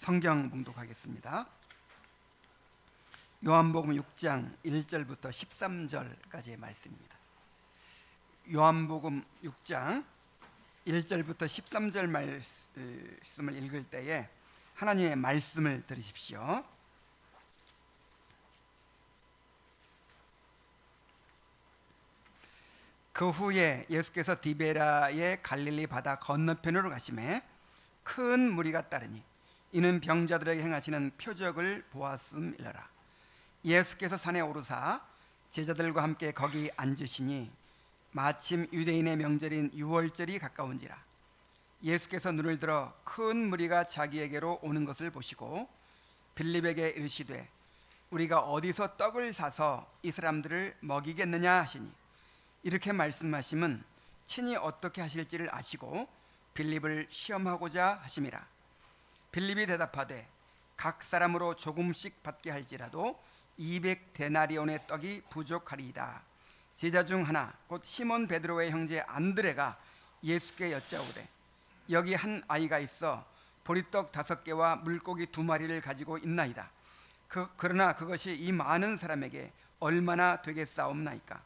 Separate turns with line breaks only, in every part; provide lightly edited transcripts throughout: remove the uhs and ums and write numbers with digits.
성경 봉독하겠습니다. 요한복음 6장 1절부터 13절까지의 말씀입니다. 요한복음 6장 1절부터 13절 말씀을 읽을 때에 하나님의 말씀을 들으십시오. 그 후에 예수께서 디베라의 갈릴리 바다 건너편으로 가시매 큰 무리가 따르니 이는 병자들에게 행하시는 표적을 보았음이러라. 예수께서 산에 오르사 제자들과 함께 거기 앉으시니 마침 유대인의 명절인 유월절이 가까운지라. 예수께서 눈을 들어 큰 무리가 자기에게로 오는 것을 보시고 빌립에게 이르시되 우리가 어디서 떡을 사서 이 사람들을 먹이겠느냐 하시니 이렇게 말씀하심은 친히 어떻게 하실지를 아시고 빌립을 시험하고자 하심이라. 빌립이 대답하되 각 사람으로 조금씩 받게 할지라도 200데나리온의 떡이 부족하리이다. 제자 중 하나 곧 시몬 베드로의 형제 안드레가 예수께 여짜오되 여기 한 아이가 있어 보리떡 5개와 물고기 2마리를 가지고 있나이다. 그러나 그것이 이 많은 사람에게 얼마나 되겠사옵나이까.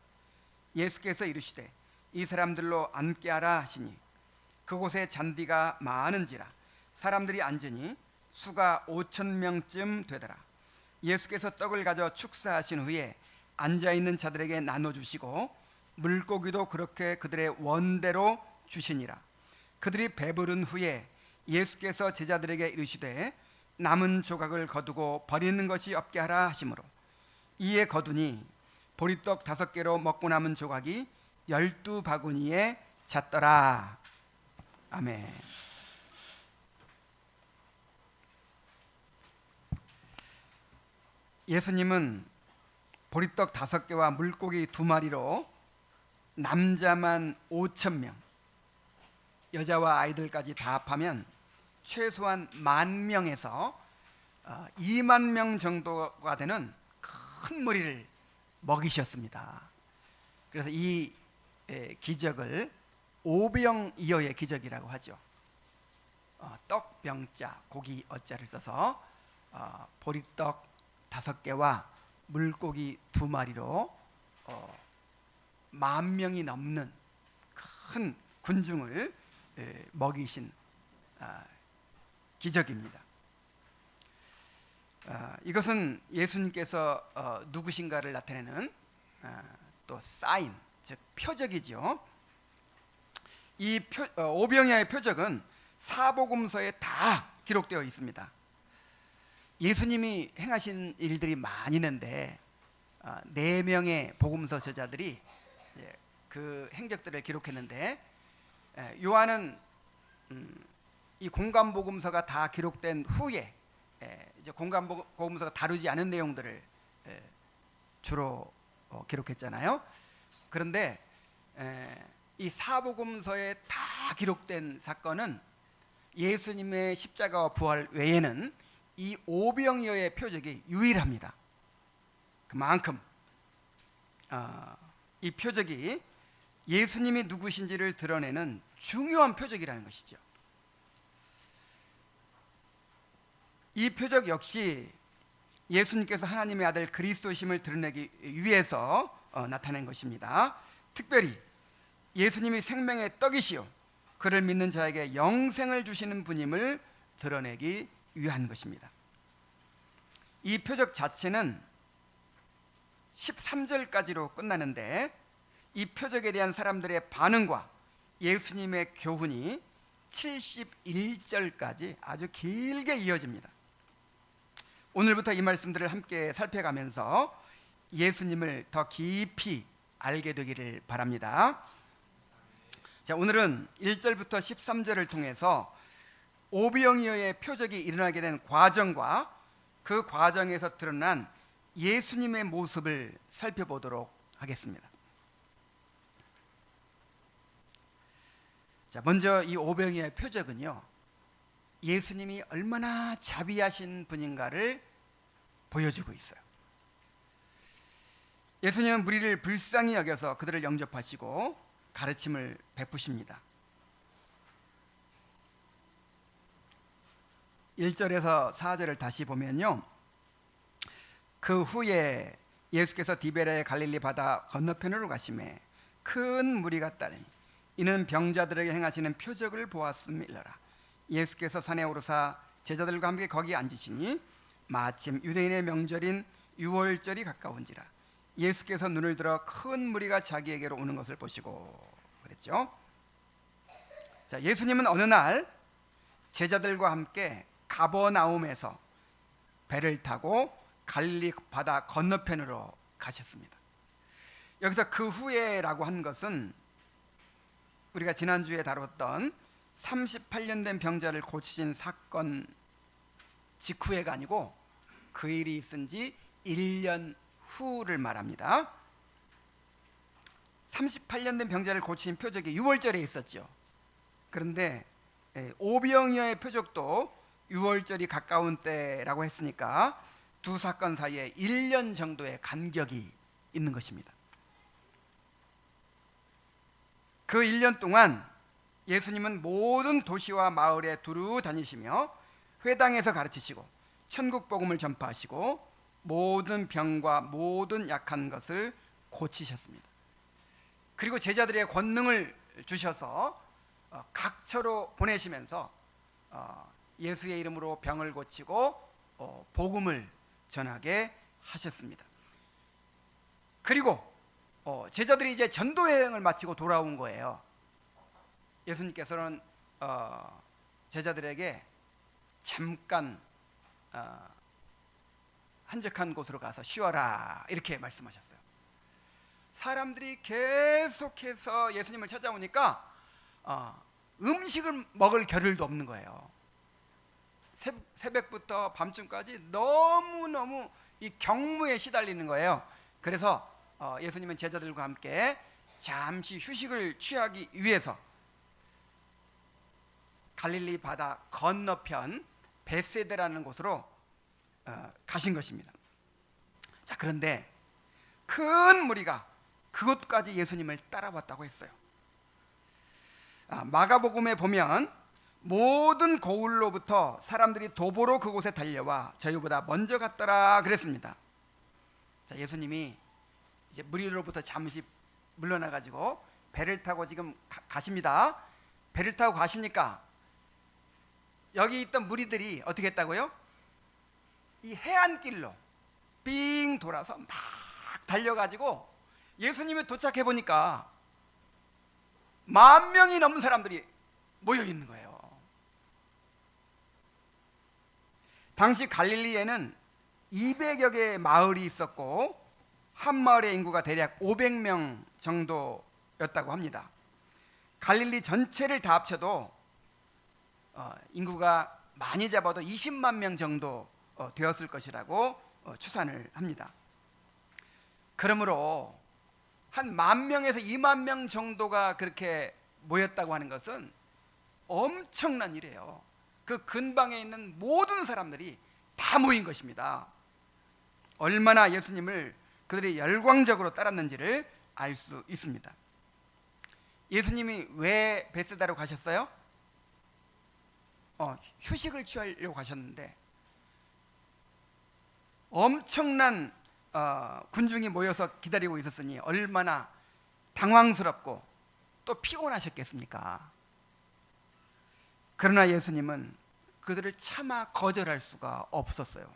예수께서 이르시되 이 사람들로 앉게 하라 하시니 그곳에 잔디가 많은지라 사람들이 앉으니 수가 5,000명쯤 되더라. 예수께서 떡을 가져 축사하신 후에 앉아있는 자들에게 나눠주시고 물고기도 그렇게 그들의 원대로 주시니라. 그들이 배부른 후에 예수께서 제자들에게 이르시되 남은 조각을 거두고 버리는 것이 없게 하라 하시므로 이에 거두니 보리떡 5개로 먹고 남은 조각이 12바구니에 찼더라. 아멘. 예수님은 보리떡 5개와 물고기 2마리로 남자만 5,000명, 여자와 아이들까지 다 합하면 최소한 10,000명에서 20,000명 정도가 되는 큰 무리를 먹이셨습니다. 그래서 이 기적을 오병이어의 기적이라고 하죠. 떡병자 고기 어자를 써서 보리떡 5개와 물고기 2마리로 10,000명이 넘는 큰 군중을 먹이신 기적입니다. 이것은 예수님께서 누구신가를 나타내는 또 사인, 즉 표적이죠. 이 오병이어의 표적은 사복음서에 다 기록되어 있습니다. 예수님이 행하신 일들이 많이 있는데 4명의 복음서 저자들이 그 행적들을 기록했는데 요한은 이 공관복음서가 다 기록된 후에 이제 공관복음서가 다루지 않은 내용들을 주로 기록했잖아요. 그런데 이 사복음서에 다 기록된 사건은 예수님의 십자가와 부활 외에는 이 오병이어의 표적이 유일합니다. 그만큼 이 표적이 예수님이 누구신지를 드러내는 중요한 표적이라는 것이죠. 이 표적 역시 예수님께서 하나님의 아들 그리스도심을 드러내기 위해서 나타낸 것입니다. 특별히 예수님이 생명의 떡이시요 그를 믿는 자에게 영생을 주시는 분임을 드러내기 위한 것입니다. 이 표적 자체는 13절까지로 끝나는데 이 표적에 대한 사람들의 반응과 예수님의 교훈이 71절까지 아주 길게 이어집니다. 오늘부터 이 말씀들을 함께 살펴가면서 예수님을 더 깊이 알게 되기를 바랍니다. 자, 오늘은 1절부터 13절을 통해서 오병이어의 표적이 일어나게 된 과정과 그 과정에서 드러난 예수님의 모습을 살펴보도록 하겠습니다. 자, 먼저 이 오병이어의 표적은요, 예수님이 얼마나 자비하신 분인가를 보여주고 있어요. 예수님은 무리를 불쌍히 여겨서 그들을 영접하시고 가르침을 베푸십니다. 1절에서 4절을 다시 보면요, 그 후에 예수께서 디베랴의 갈릴리 바다 건너편으로 가심에 큰 무리가 따르니 이는 병자들에게 행하시는 표적을 보았음이라. 예수께서 산에 오르사 제자들과 함께 거기 앉으시니 마침 유대인의 명절인 유월절이 가까운지라. 예수께서 눈을 들어 큰 무리가 자기에게로 오는 것을 보시고 그랬죠. 자, 예수님은 어느 날 제자들과 함께 가버나움에서 배를 타고 갈릴리 바다 건너편으로 가셨습니다. 여기서 그 후에라고 한 것은 우리가 지난주에 다뤘던 38년 된 병자를 고치신 사건 직후에가 아니고 그 일이 있은 지 1년 후를 말합니다. 38년 된 병자를 고치신 표적이 6월절에 있었죠. 그런데 오병이어의 표적도 6월절이 가까운 때라고 했으니까 두 사건 사이에 1년 정도의 간격이 있는 것입니다. 그 1년 동안 예수님은 모든 도시와 마을에 두루 다니시며 회당에서 가르치시고 천국 복음을 전파하시고 모든 병과 모든 약한 것을 고치셨습니다. 그리고 제자들의 권능을 주셔서 각처로 보내시면서 예수의 이름으로 병을 고치고 복음을 전하게 하셨습니다. 그리고 제자들이 이제 전도 여행을 마치고 돌아온 거예요. 예수님께서는 제자들에게 잠깐 한적한 곳으로 가서 쉬어라 이렇게 말씀하셨어요. 사람들이 계속해서 예수님을 찾아오니까 음식을 먹을 겨를도 없는 거예요. 새벽부터 밤중까지 너무너무 이 경무에 시달리는 거예요. 그래서 예수님은 제자들과 함께 잠시 휴식을 취하기 위해서 갈릴리 바다 건너편 베세다라는 곳으로 가신 것입니다. 자, 그런데 큰 무리가 그곳까지 예수님을 따라왔다고 했어요. 마가복음에 보면 모든 고을로부터 사람들이 도보로 그곳에 달려와 저희보다 먼저 갔더라 그랬습니다. 자, 예수님이 이제 무리로부터 잠시 물러나 가지고 배를 타고 지금 가십니다. 배를 타고 가시니까 여기 있던 무리들이 어떻게 했다고요? 이 해안길로 삥 돌아서 막 달려가지고 예수님이 도착해 보니까 10,000명이 넘는 사람들이 모여 있는 거예요. 당시 갈릴리에는 200여 개의 마을이 있었고 한 마을의 인구가 대략 500명 정도였다고 합니다. 갈릴리 전체를 다 합쳐도 인구가 많이 잡아도 20만 명 정도 되었을 것이라고 추산을 합니다. 그러므로 한 10,000명에서 20,000명 정도가 그렇게 모였다고 하는 것은 엄청난 일이에요. 그 근방에 있는 모든 사람들이 다 모인 것입니다. 얼마나 예수님을 그들이 열광적으로 따랐는지를 알 수 있습니다. 예수님이 왜 베세다로 가셨어요? 휴식을 취하려고 가셨는데 엄청난 군중이 모여서 기다리고 있었으니 얼마나 당황스럽고 또 피곤하셨겠습니까? 그러나 예수님은 그들을 차마 거절할 수가 없었어요.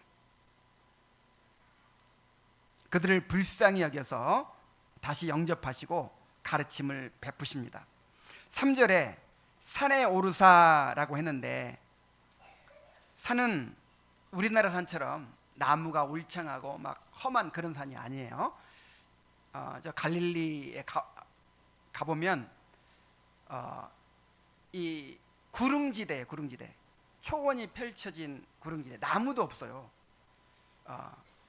그들을 불쌍히 여겨서 다시 영접하시고 가르침을 베푸십니다. 3절에 산에 오르사라고 했는데 산은 우리나라 산처럼 나무가 울창하고 막 험한 그런 산이 아니에요. 저 갈릴리에 가보면 이 구릉지대 초원이 펼쳐진 구릉지대, 나무도 없어요.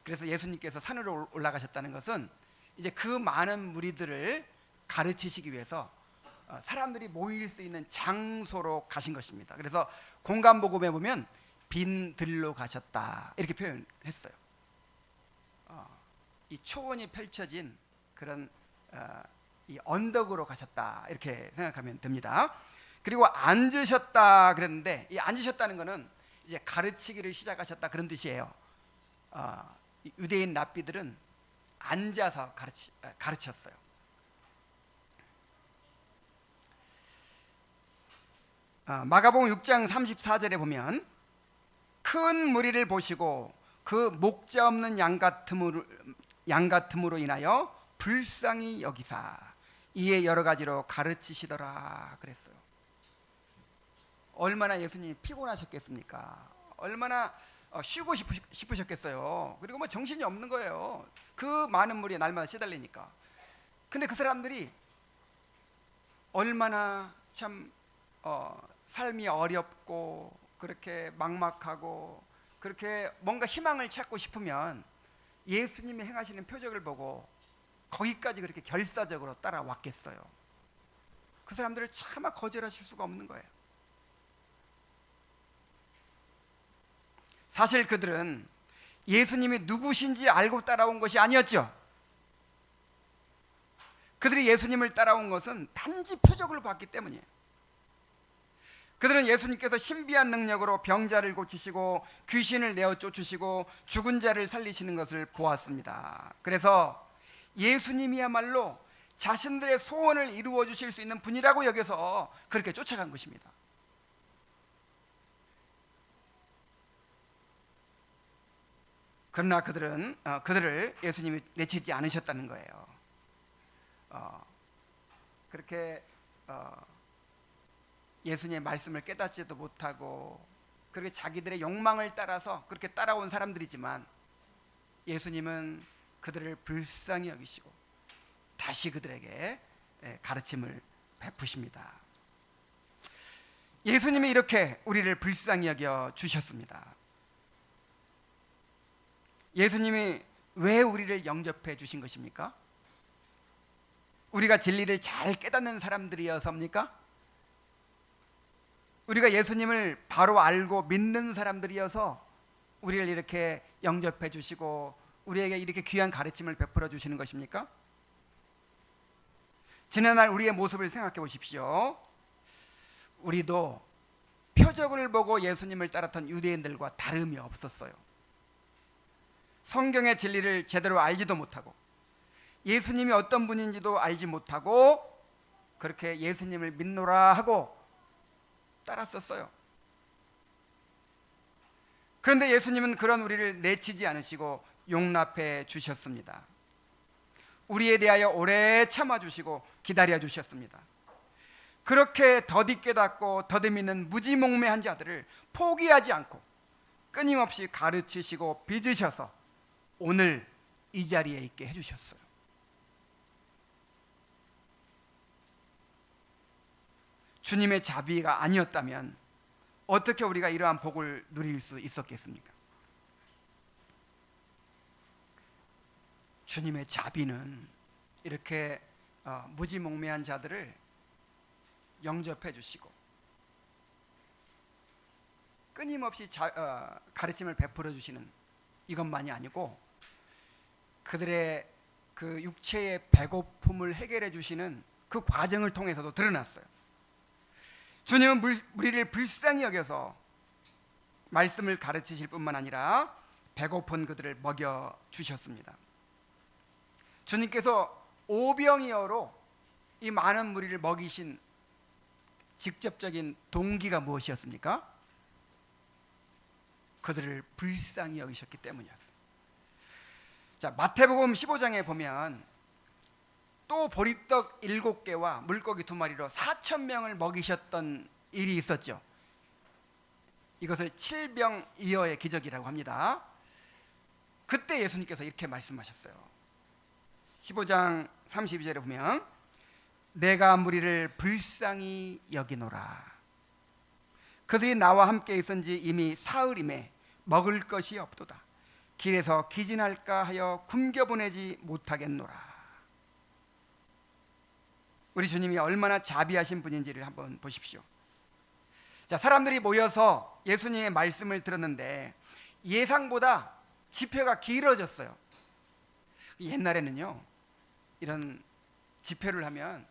그래서 예수님께서 산으로 올라가셨다는 것은 이제 그 많은 무리들을 가르치시기 위해서 사람들이 모일 수 있는 장소로 가신 것입니다. 그래서 공간복음에 보면 빈 들로 가셨다 이렇게 표현했어요. 이 초원이 펼쳐진 그런 이 언덕으로 가셨다 이렇게 생각하면 됩니다. 그리고 앉으셨다 그랬는데 이 앉으셨다는 것은 이제 가르치기를 시작하셨다 그런 뜻이에요. 유대인 랍비들은 앉아서 가르쳤어요. 마가복음 6장 34절에 보면 큰 무리를 보시고 그 목자 없는 양 같음으로 인하여 불쌍히 여기사 이에 여러 가지로 가르치시더라 그랬어요. 얼마나 예수님이 피곤하셨겠습니까? 얼마나 쉬고 싶으셨겠어요. 그리고 뭐 정신이 없는 거예요. 그 많은 무리에 날마다 시달리니까. 근데 그 사람들이 얼마나 참 삶이 어렵고 그렇게 막막하고 그렇게 뭔가 희망을 찾고 싶으면 예수님이 행하시는 표적을 보고 거기까지 그렇게 결사적으로 따라왔겠어요. 그 사람들을 차마 거절하실 수가 없는 거예요. 사실 그들은 예수님이 누구신지 알고 따라온 것이 아니었죠. 그들이 예수님을 따라온 것은 단지 표적을 봤기 때문이에요. 그들은 예수님께서 신비한 능력으로 병자를 고치시고 귀신을 내어 쫓으시고 죽은 자를 살리시는 것을 보았습니다. 그래서 예수님이야말로 자신들의 소원을 이루어 주실 수 있는 분이라고 여겨서 그렇게 쫓아간 것입니다. 그러나 그들은 그들을 예수님이 내치지 않으셨다는 거예요. 그렇게 예수님의 말씀을 깨닫지도 못하고 그렇게 자기들의 욕망을 따라서 그렇게 따라온 사람들이지만 예수님은 그들을 불쌍히 여기시고 다시 그들에게 가르침을 베푸십니다. 예수님이 이렇게 우리를 불쌍히 여겨 주셨습니다. 예수님이 왜 우리를 영접해 주신 것입니까? 우리가 진리를 잘 깨닫는 사람들이어서입니까? 우리가 예수님을 바로 알고 믿는 사람들이어서 우리를 이렇게 영접해 주시고 우리에게 이렇게 귀한 가르침을 베풀어 주시는 것입니까? 지난날 우리의 모습을 생각해 보십시오. 우리도 표적을 보고 예수님을 따랐던 유대인들과 다름이 없었어요. 성경의 진리를 제대로 알지도 못하고 예수님이 어떤 분인지도 알지 못하고 그렇게 예수님을 믿노라 하고 따랐었어요. 그런데 예수님은 그런 우리를 내치지 않으시고 용납해 주셨습니다. 우리에 대하여 오래 참아주시고 기다려 주셨습니다. 그렇게 더디 깨닫고 더디 믿는 무지몽매한 자들을 포기하지 않고 끊임없이 가르치시고 빚으셔서 오늘 이 자리에 있게 해주셨어요. 주님의 자비가 아니었다면 어떻게 우리가 이러한 복을 누릴 수 있었겠습니까? 주님의 자비는 이렇게 무지몽매한 자들을 영접해 주시고 끊임없이 가르침을 베풀어 주시는 이것만이 아니고 그들의 그 육체의 배고픔을 해결해 주시는 그 과정을 통해서도 드러났어요. 주님은 우리를 불쌍히 여겨서 말씀을 가르치실 뿐만 아니라 배고픈 그들을 먹여 주셨습니다. 주님께서 오병이어로 이 많은 무리를 먹이신 직접적인 동기가 무엇이었습니까? 그들을 불쌍히 여기셨기 때문이었어요. 자, 마태복음 15장에 보면 또 보리떡 7개와 물고기 2마리로 4,000명을 먹이셨던 일이 있었죠. 이것을 칠병이어의 기적이라고 합니다. 그때 예수님께서 이렇게 말씀하셨어요. 15장 32절에 보면 내가 무리를 불쌍히 여기노라. 그들이 나와 함께 있은지 이미 사흘임에 먹을 것이 없도다. 길에서 기진할까 하여 굶겨보내지 못하겠노라. 우리 주님이 얼마나 자비하신 분인지를 한번 보십시오. 자, 사람들이 모여서 예수님의 말씀을 들었는데 예상보다 집회가 길어졌어요. 옛날에는요, 이런 집회를 하면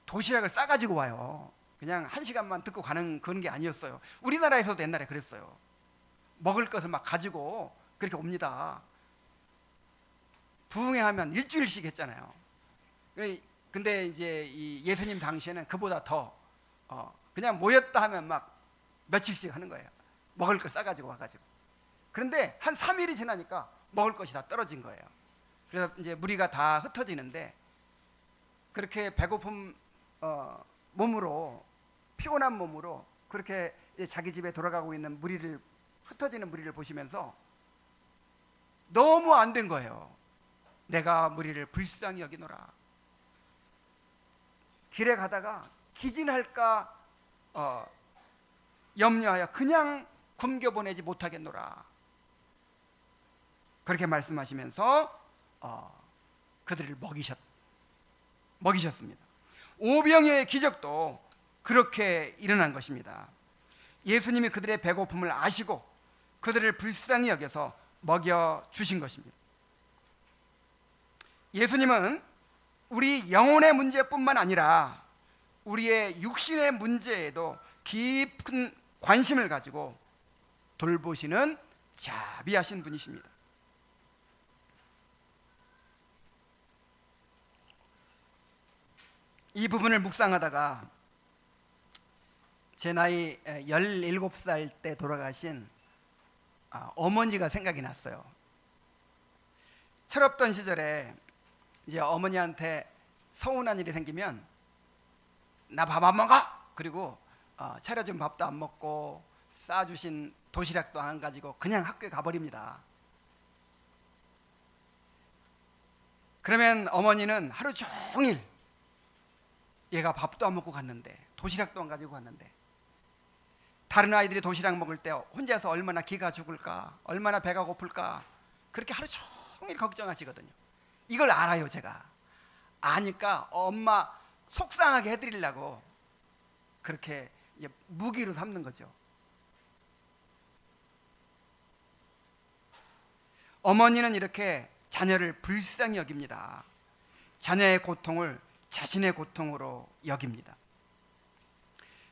도시락을 싸가지고 와요. 그냥 1시간만 듣고 가는 그런 게 아니었어요. 우리나라에서도 옛날에 그랬어요. 먹을 것을 막 가지고 그렇게 옵니다. 부흥회 하면 일주일씩 했잖아요. 근데 이제 이 예수님 당시에는 그보다 더 그냥 모였다 하면 막 며칠씩 하는 거예요. 먹을 걸 싸가지고 와가지고. 그런데 한 3일이 지나니까 먹을 것이 다 떨어진 거예요. 그래서 이제 무리가 다 흩어지는데, 그렇게 배고픔 몸으로, 피곤한 몸으로 그렇게 자기 집에 돌아가고 있는 무리를, 흩어지는 무리를 보시면서 너무 안 된 거예요. 내가 무리를 불쌍히 여기노라. 길에 가다가 기진할까 염려하여 그냥 굶겨보내지 못하겠노라. 그렇게 말씀하시면서 그들을 먹이셨습니다. 오병이어의 기적도 그렇게 일어난 것입니다. 예수님이 그들의 배고픔을 아시고 그들을 불쌍히 여겨서 먹여주신 것입니다. 예수님은 우리 영혼의 문제뿐만 아니라 우리의 육신의 문제에도 깊은 관심을 가지고 돌보시는 자비하신 분이십니다. 이 부분을 묵상하다가 제 나이 17살 때 돌아가신 어머니가 생각이 났어요. 철없던 시절에 이제 어머니한테 서운한 일이 생기면 나 밥 안 먹어! 그리고 차려준 밥도 안 먹고 싸주신 도시락도 안 가지고 그냥 학교에 가버립니다. 그러면 어머니는 하루 종일 얘가 밥도 안 먹고 갔는데, 도시락도 안 가지고 갔는데, 다른 아이들이 도시락 먹을 때 혼자서 얼마나 기가 죽을까, 얼마나 배가 고플까, 그렇게 하루 종일 걱정하시거든요. 이걸 알아요. 제가 아니까 엄마 속상하게 해드리려고 그렇게 이제 무기로 삼는 거죠. 어머니는 이렇게 자녀를 불쌍히 여깁니다. 자녀의 고통을 자신의 고통으로 여깁니다.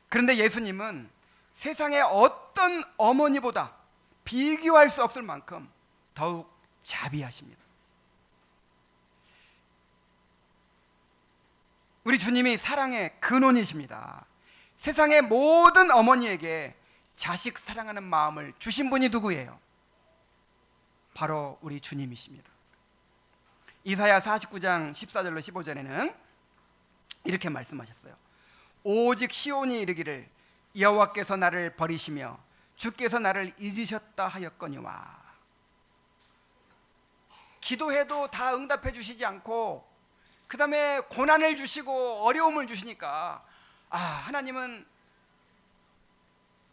그런데 예수님은 세상의 어떤 어머니보다 비교할 수 없을 만큼 더욱 자비하십니다. 우리 주님이 사랑의 근원이십니다. 세상의 모든 어머니에게 자식 사랑하는 마음을 주신 분이 누구예요? 바로 우리 주님이십니다. 이사야 49장 14절로 15절에는 이렇게 말씀하셨어요. 오직 시온이 이르기를 여호와께서 나를 버리시며 주께서 나를 잊으셨다 하였거니와. 기도해도 다 응답해 주시지 않고 그 다음에 고난을 주시고 어려움을 주시니까 하나님은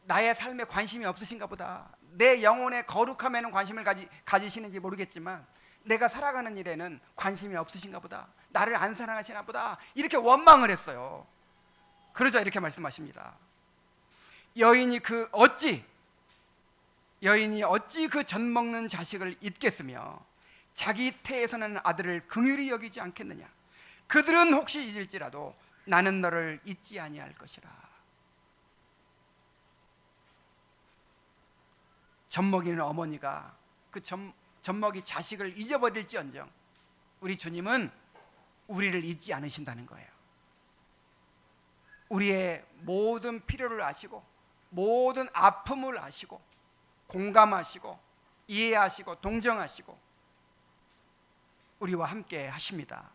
나의 삶에 관심이 없으신가 보다, 내 영혼의 거룩함에는 관심을 가지시는지 모르겠지만 내가 살아가는 일에는 관심이 없으신가 보다, 나를 안 사랑하시나 보다, 이렇게 원망을 했어요. 그러자 이렇게 말씀하십니다. 여인이 어찌 그 젖먹는 자식을 잊겠으며 자기 태에서는 아들을 긍휼히 여기지 않겠느냐. 그들은 혹시 잊을지라도 나는 너를 잊지 아니할 것이라. 젖먹이는 어머니가 그 젖먹이 자식을 잊어버릴지언정 우리 주님은 우리를 잊지 않으신다는 거예요. 우리의 모든 필요를 아시고 모든 아픔을 아시고 공감하시고 이해하시고 동정하시고 우리와 함께 하십니다.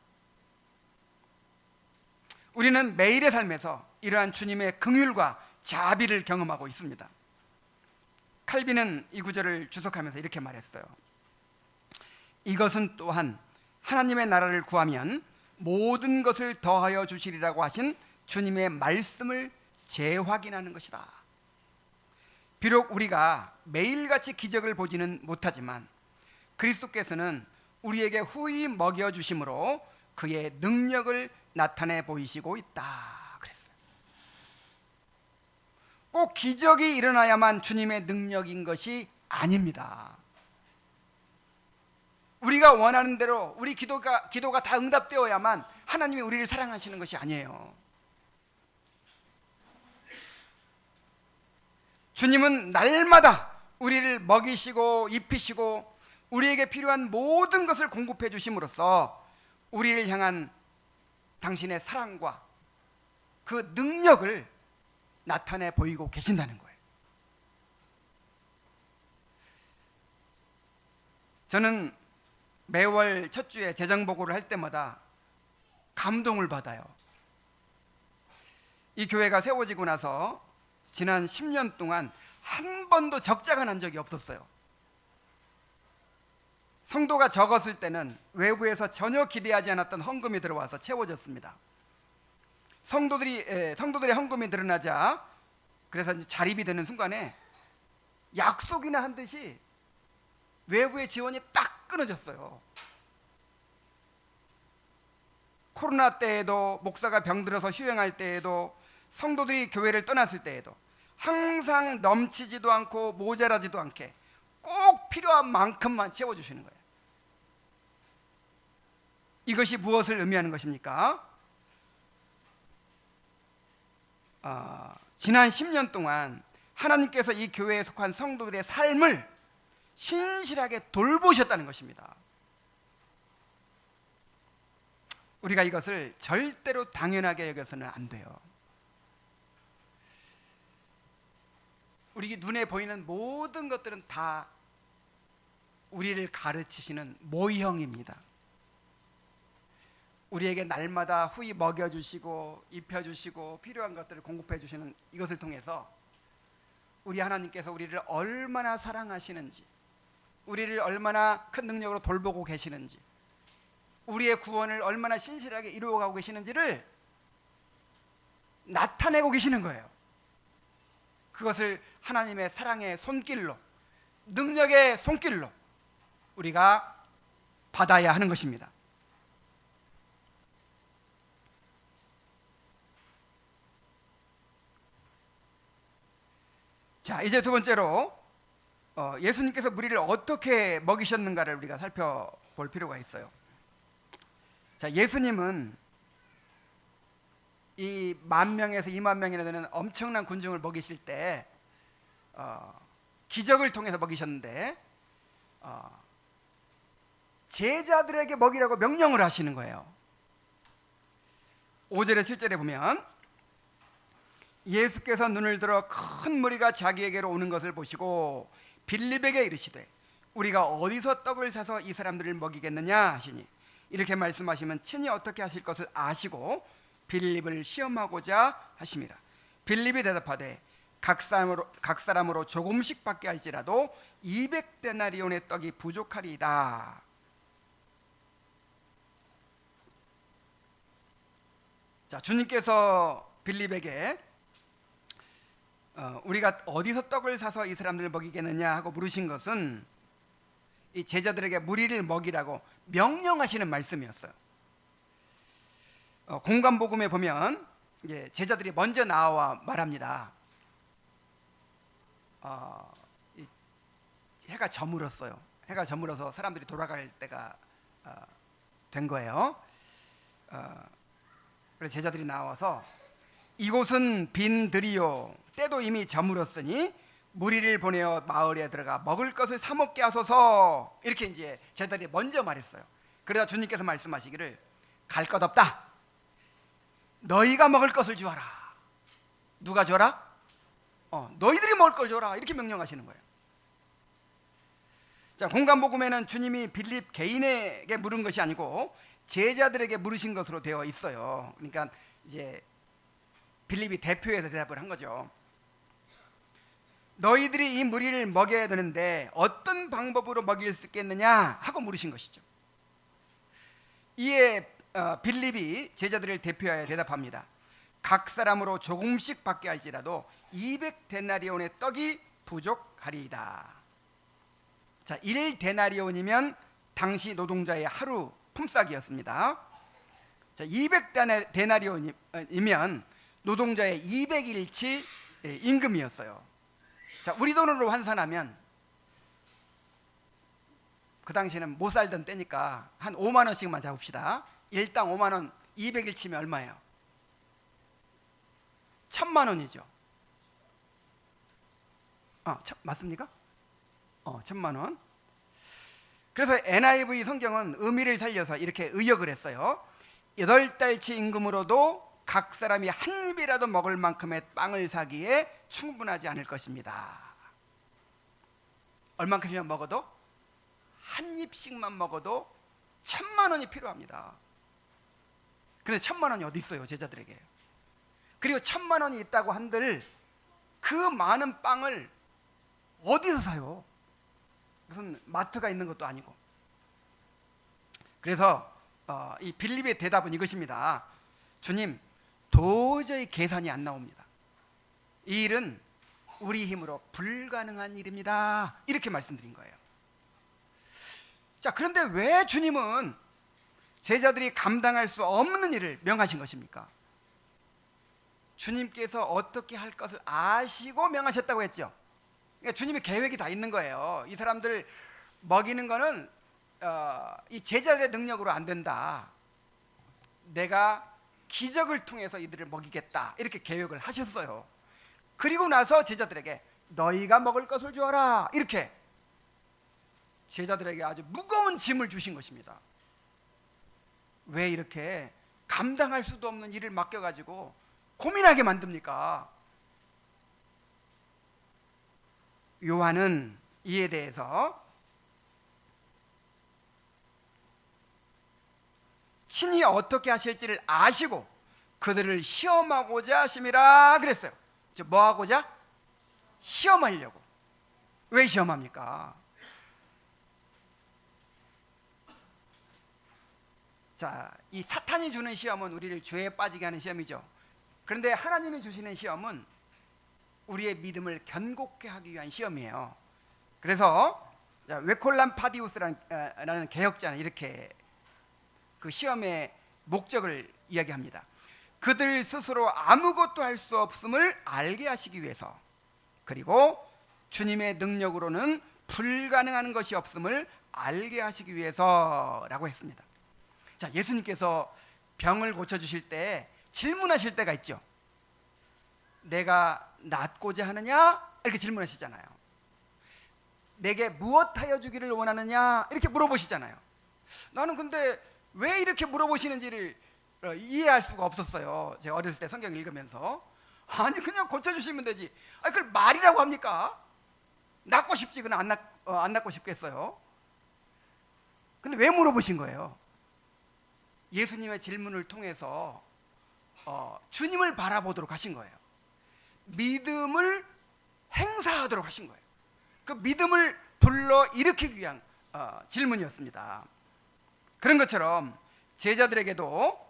우리는 매일의 삶에서 이러한 주님의 긍휼과 자비를 경험하고 있습니다. 칼빈은 이 구절을 주석하면서 이렇게 말했어요. 이것은 또한 하나님의 나라를 구하면 모든 것을 더하여 주시리라고 하신 주님의 말씀을 재확인하는 것이다. 비록 우리가 매일같이 기적을 보지는 못하지만 그리스도께서는 우리에게 후히 먹여주심으로 그의 능력을 나타내 보이시고 있다 그랬어요. 꼭 기적이 일어나야만 주님의 능력인 것이 아닙니다. 우리가 원하는 대로 우리 기도가 다 응답되어야만 하나님이 우리를 사랑하시는 것이 아니에요. 주님은 날마다 우리를 먹이시고 입히시고 우리에게 필요한 모든 것을 공급해 주심으로써 우리를 향한 당신의 사랑과 그 능력을 나타내 보이고 계신다는 거예요. 저는 매월 첫 주에 재정보고를 할 때마다 감동을 받아요. 이 교회가 세워지고 나서 지난 10년 동안 한 번도 적자가 난 적이 없었어요. 성도가 적었을 때는 외부에서 전혀 기대하지 않았던 헌금이 들어와서 채워졌습니다. 성도들의 헌금이 늘어나자, 그래서 이제 자립이 되는 순간에 약속이나 한 듯이 외부의 지원이 딱 끊어졌어요. 코로나 때에도, 목사가 병들어서 휴행할 때에도, 성도들이 교회를 떠났을 때에도 항상 넘치지도 않고 모자라지도 않게 꼭 필요한 만큼만 채워주시는 거예요. 이것이 무엇을 의미하는 것입니까? 지난 10년 동안 하나님께서 이 교회에 속한 성도들의 삶을 신실하게 돌보셨다는 것입니다. 우리가 이것을 절대로 당연하게 여겨서는 안 돼요. 우리 눈에 보이는 모든 것들은 다 우리를 가르치시는 모형입니다. 우리에게 날마다 후히 먹여주시고 입혀주시고 필요한 것들을 공급해주시는 이것을 통해서 우리 하나님께서 우리를 얼마나 사랑하시는지, 우리를 얼마나 큰 능력으로 돌보고 계시는지, 우리의 구원을 얼마나 신실하게 이루어가고 계시는지를 나타내고 계시는 거예요. 그것을 하나님의 사랑의 손길로, 능력의 손길로 우리가 받아야 하는 것입니다. 자, 이제 두 번째로 예수님께서 무리를 어떻게 먹이셨는가를 우리가 살펴볼 필요가 있어요. 자, 예수님은 이 10,000명에서 20,000명이나 되는 엄청난 군중을 먹이실 때 기적을 통해서 먹이셨는데 제자들에게 먹이라고 명령을 하시는 거예요. 5절에 7절에 보면 예수께서 눈을 들어 큰 무리가 자기에게로 오는 것을 보시고 빌립에게 이르시되 우리가 어디서 떡을 사서 이 사람들을 먹이겠느냐 하시니, 이렇게 말씀하시면 친히 어떻게 하실 것을 아시고 빌립을 시험하고자 하심이라. 빌립이 대답하되 각 사람으로 조금씩 받게 할지라도 200데나리온의 떡이 부족하리이다. 자, 주님께서 빌립에게 우리가 어디서 떡을 사서 이 사람들을 먹이겠느냐 하고 물으신 것은 이 제자들에게 무리를 먹이라고 명령하시는 말씀이었어요. 공관복음에 보면 이제 제자들이 먼저 나와 말합니다. 해가 저물었어요. 해가 저물어서 사람들이 돌아갈 때가 된 거예요. 그래서 제자들이 나와서 이곳은 빈 들이요, 때도 이미 저물었으니 무리를 보내어 마을에 들어가 먹을 것을 사 먹게 하소서, 이렇게 이제 제자들이 먼저 말했어요. 그러다 주님께서 말씀하시기를 갈 것 없다, 너희가 먹을 것을 주어라. 누가 줘라? 너희들이 먹을 걸 줘라, 이렇게 명령하시는 거예요. 자, 공관복음에는 주님이 빌립 개인에게 물은 것이 아니고 제자들에게 물으신 것으로 되어 있어요. 그러니까 이제 빌립이 대표해서 대답을 한 거죠. 너희들이 이 무리를 먹여야 되는데 어떤 방법으로 먹일 수 있겠느냐 하고 물으신 것이죠. 이에 빌립이 제자들을 대표하여 대답합니다. 각 사람으로 조금씩 받게 할지라도 200데나리온의 떡이 부족하리이다. 자, 1데나리온이면 당시 노동자의 하루 품삯이었습니다. 자, 200데나리온이면 노동자의 200일치 임금이었어요. 자, 우리 돈으로 환산하면 그 당시에는 못 살던 때니까 한 5만 원씩만 잡읍시다. 일당 5만 원, 200일치면 얼마예요? 1,000만 원이죠. 맞습니까? 1,000만 원. 그래서 NIV 성경은 의미를 살려서 이렇게 의역을 했어요. 8달치 임금으로도 각 사람이 한 입이라도 먹을 만큼의 빵을 사기에 충분하지 않을 것입니다. 얼만큼이면 먹어도? 한 입씩만 먹어도 1,000만 원이 필요합니다. 그런데 1,000만 원이 어디 있어요, 제자들에게? 그리고 1,000만 원이 있다고 한들 그 많은 빵을 어디서 사요? 무슨 마트가 있는 것도 아니고. 그래서 이 빌립의 대답은 이것입니다. 주님, 도저히 계산이 안 나옵니다. 이 일은 우리 힘으로 불가능한 일입니다. 이렇게 말씀드린 거예요. 자, 그런데 왜 주님은 제자들이 감당할 수 없는 일을 명하신 것입니까? 주님께서 어떻게 할 것을 아시고 명하셨다고 했죠. 그러니까 주님의 계획이 다 있는 거예요. 이 사람들 먹이는 거는 이 제자들의 능력으로 안 된다. 내가 기적을 통해서 이들을 먹이겠다. 이렇게 계획을 하셨어요. 그리고 나서 제자들에게 너희가 먹을 것을 주어라. 이렇게 제자들에게 아주 무거운 짐을 주신 것입니다. 왜 이렇게 감당할 수도 없는 일을 맡겨가지고 고민하게 만듭니까? 요한은 이에 대해서 친히 어떻게 하실지를 아시고 그들을 시험하고자 하심이라 그랬어요. 뭐 하고자? 시험하려고. 왜 시험합니까? 자, 이 사탄이 주는 시험은 우리를 죄에 빠지게 하는 시험이죠. 그런데 하나님이 주시는 시험은 우리의 믿음을 견고케 하기 위한 시험이에요. 그래서 웨콜람 파디우스라는 개혁자는 이렇게 그 시험의 목적을 이야기합니다. 그들 스스로 아무것도 할 수 없음을 알게 하시기 위해서, 그리고 주님의 능력으로는 불가능한 것이 없음을 알게 하시기 위해서라고 했습니다. 자, 예수님께서 병을 고쳐주실 때 질문하실 때가 있죠. 내가 낫고자 하느냐? 이렇게 질문하시잖아요. 내게 무엇하여 주기를 원하느냐? 이렇게 물어보시잖아요. 나는 근데 왜 이렇게 물어보시는지를 이해할 수가 없었어요. 제가 어렸을 때 성경 읽으면서. 아니, 그냥 고쳐주시면 되지. 그걸 말이라고 합니까? 낫고 싶지, 그냥 안 낫고 싶겠어요? 근데 왜 물어보신 거예요? 예수님의 질문을 통해서 주님을 바라보도록 하신 거예요. 믿음을 행사하도록 하신 거예요. 그 믿음을 불러 일으키기 위한 질문이었습니다. 그런 것처럼 제자들에게도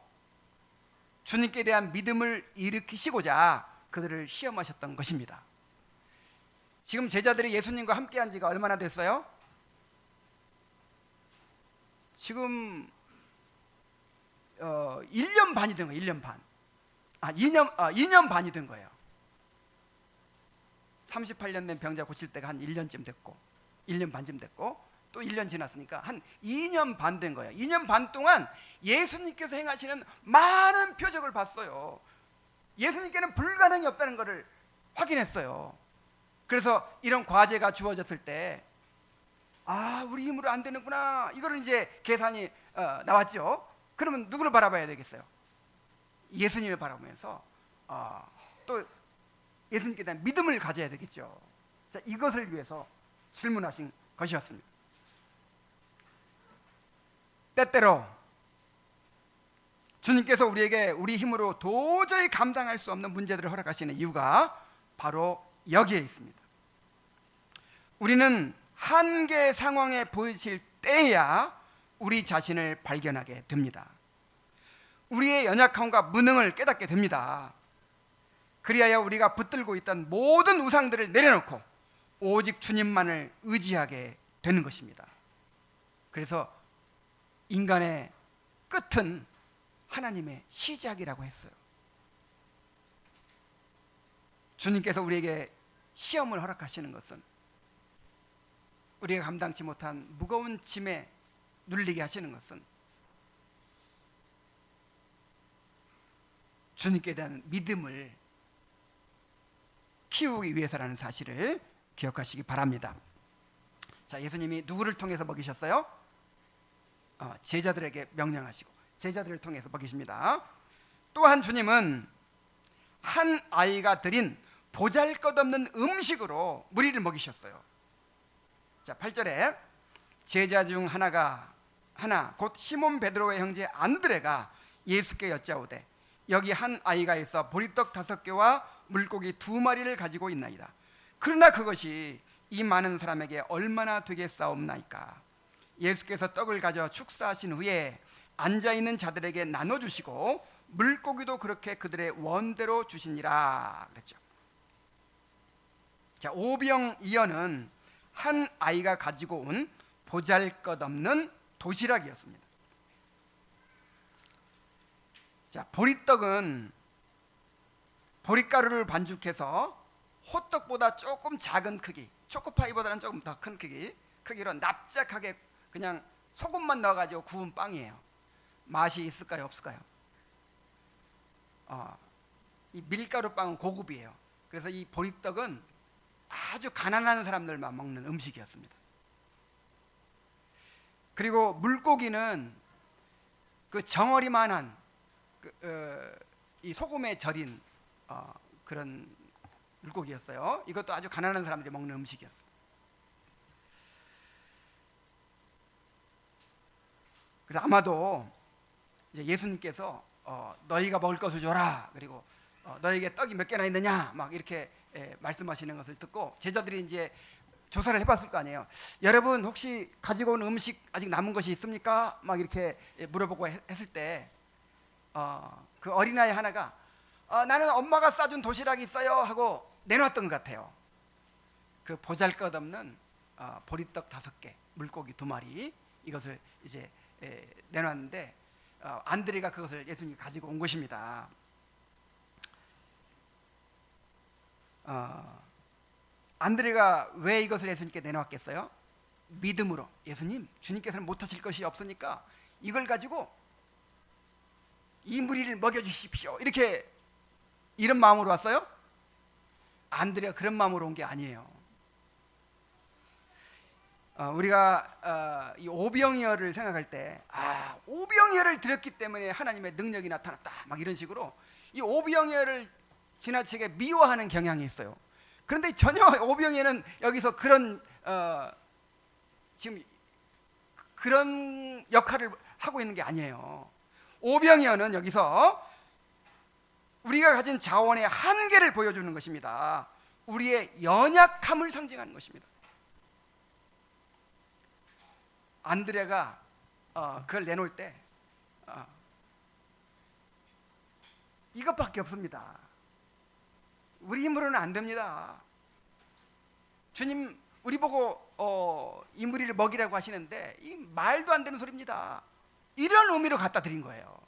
주님께 대한 믿음을 일으키시고자 그들을 시험하셨던 것입니다. 지금 제자들이 예수님과 함께한 지가 얼마나 됐어요? 지금 1년 반이 된 거예요. 1년 반. 2년 반이 된 거예요. 38년 된 병자 고칠 때가 한 1년쯤 됐고, 1년 반쯤 됐고, 또 1년 지났으니까 한 2년 반 된 거예요. 2년 반 동안 예수님께서 행하시는 많은 표적을 봤어요. 예수님께는 불가능이 없다는 것을 확인했어요. 그래서 이런 과제가 주어졌을 때, 우리 힘으로 안 되는구나, 이거를 이제 계산이 나왔죠. 그러면 누구를 바라봐야 되겠어요? 예수님을 바라보면서 또 예수님께 대한 믿음을 가져야 되겠죠. 자, 이것을 위해서 질문하신 것이었습니다. 때때로 주님께서 우리에게 우리 힘으로 도저히 감당할 수 없는 문제들을 허락하시는 이유가 바로 여기에 있습니다. 우리는 한계 상황에 부딪힐 때야 우리 자신을 발견하게 됩니다. 우리의 연약함과 무능을 깨닫게 됩니다. 그리하여 우리가 붙들고 있던 모든 우상들을 내려놓고 오직 주님만을 의지하게 되는 것입니다. 그래서 인간의 끝은 하나님의 시작이라고 했어요. 주님께서 우리에게 시험을 허락하시는 것은 우리가 감당치 못한 무거운 짐에 눌리게 하시는 것은 주님께 대한 믿음을 키우기 위해서라는 사실을 기억하시기 바랍니다. 자, 예수님이 누구를 통해서 먹이셨어요? 제자들에게 명령하시고 제자들을 통해서 먹이십니다. 또한 주님은 한 아이가 드린 보잘것없는 음식으로 무리를 먹이셨어요. 자, 8절에 제자 중 하나 곧 시몬 베드로의 형제 안드레가 예수께 여짜오되 여기 한 아이가 있어 보리떡 5개와 물고기 2마리를 가지고 있나이다. 그러나 그것이 이 많은 사람에게 얼마나 되겠사옵나이까. 예수께서 떡을 가져 축사하신 후에 앉아있는 자들에게 나눠주시고 물고기도 그렇게 그들의 원대로 주시니라 그랬죠. 자, 오병이어는 한 아이가 가지고 온 보잘것없는 도시락이었습니다. 자, 보리떡은 보리가루를 반죽해서 호떡보다 조금 작은 크기, 초코파이보다는 조금 더 큰 크기로 납작하게 그냥 소금만 넣어가지고 구운 빵이에요. 맛이 있을까요, 없을까요? 이 밀가루 빵은 고급이에요. 그래서 이 보리떡은 아주 가난한 사람들만 먹는 음식이었습니다. 그리고 물고기는 그 정어리만한 이 소금에 절인 그런 물고기였어요. 이것도 아주 가난한 사람들이 먹는 음식이었어요. 그래서 아마도 이제 예수님께서 너희가 먹을 것을 줘라, 그리고 너에게 떡이 몇 개나 있느냐 막 이렇게 말씀하시는 것을 듣고 제자들이 이제 조사를 해봤을 거 아니에요. 여러분 혹시 가지고 온 음식 아직 남은 것이 있습니까? 막 이렇게 물어보고 했을 때 그 어린아이 하나가 나는 엄마가 싸준 도시락이 있어요 하고 내놓았던 것 같아요. 그 보잘것없는 보리떡 5개, 물고기 2마리 이것을 이제 내놨는데 안드레가 그것을 예수님이 가지고 온 것입니다. 안드레가 왜 이것을 예수님께 내놓았겠어요? 믿음으로. 예수님, 주님께서는 못하실 것이 없으니까 이걸 가지고 이 무리를 먹여주십시오, 이렇게 이런 마음으로 왔어요? 안드레가 그런 마음으로 온 게 아니에요. 우리가 이 오병이어를 생각할 때 오병이어를 드렸기 때문에 하나님의 능력이 나타났다 막 이런 식으로 이 오병이어를 지나치게 미워하는 경향이 있어요. 그런데 전혀 오병이어는 여기서 그런 지금 그런 역할을 하고 있는 게 아니에요. 오병이어는 여기서 우리가 가진 자원의 한계를 보여주는 것입니다. 우리의 연약함을 상징하는 것입니다. 안드레가 그걸 내놓을 때 이것밖에 없습니다. 우리 힘으로는 안 됩니다. 주님 우리 보고 이 무리를 먹이라고 하시는데 이 말도 안 되는 소리입니다. 이런 의미로 갖다 드린 거예요.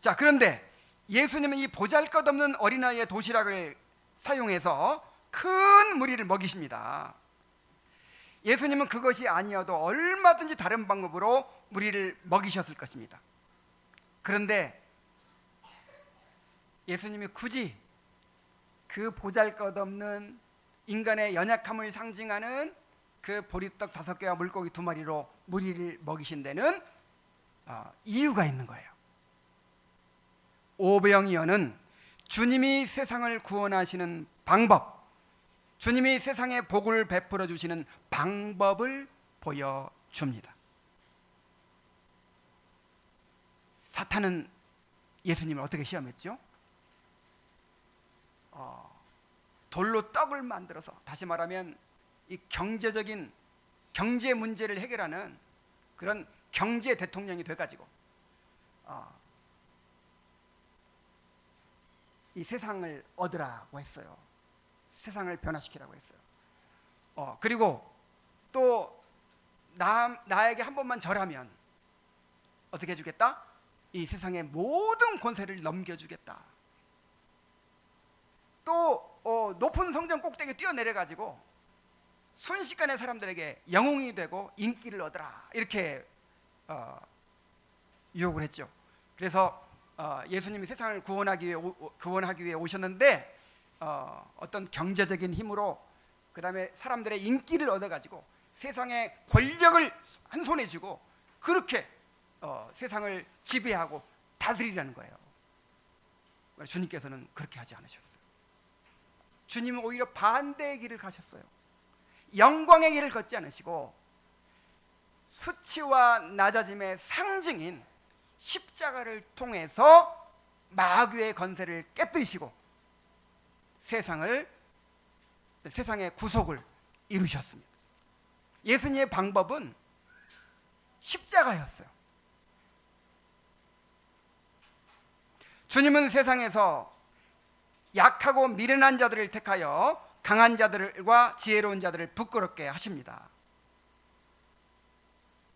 자, 그런데 예수님은 이 보잘것없는 어린아이의 도시락을 사용해서 큰 무리를 먹이십니다. 예수님은 그것이 아니어도 얼마든지 다른 방법으로 무리를 먹이셨을 것입니다. 그런데 예수님이 굳이 그 보잘것없는 인간의 연약함을 상징하는 그 보리떡 5개와 물고기 2마리로 무리를 먹이신 데는 이유가 있는 거예요. 오병이어는 주님이 세상을 구원하시는 방법, 주님이 세상에 복을 베풀어 주시는 방법을 보여줍니다. 사탄은 예수님을 어떻게 시험했죠? 돌로 떡을 만들어서, 다시 말하면 이 경제적인 경제 문제를 해결하는 그런 경제 대통령이 돼가지고 이 세상을 얻으라고 했어요. 세상을 변화시키라고 했어요. 그리고 또 나에게 한 번만 절하면 어떻게 해주겠다? 이 세상의 모든 권세를 넘겨주겠다. 또 높은 성전 꼭대기에 뛰어내려가지고 순식간에 사람들에게 영웅이 되고 인기를 얻으라, 이렇게 유혹을 했죠. 그래서 예수님이 세상을 구원하기 위해 오셨는데 어떤 경제적인 힘으로 그다음에 사람들의 인기를 얻어가지고 세상의 권력을 한 손에 쥐고 그렇게 세상을 지배하고 다스리라는 거예요. 주님께서는 그렇게 하지 않으셨어요. 주님은 오히려 반대의 길을 가셨어요. 영광의 길을 걷지 않으시고 수치와 낮아짐의 상징인 십자가를 통해서 마귀의 권세를 깨뜨리시고 세상의 구속을 이루셨습니다. 예수님의 방법은 십자가였어요. 주님은 세상에서 약하고 미련한 자들을 택하여 강한 자들과 지혜로운 자들을 부끄럽게 하십니다.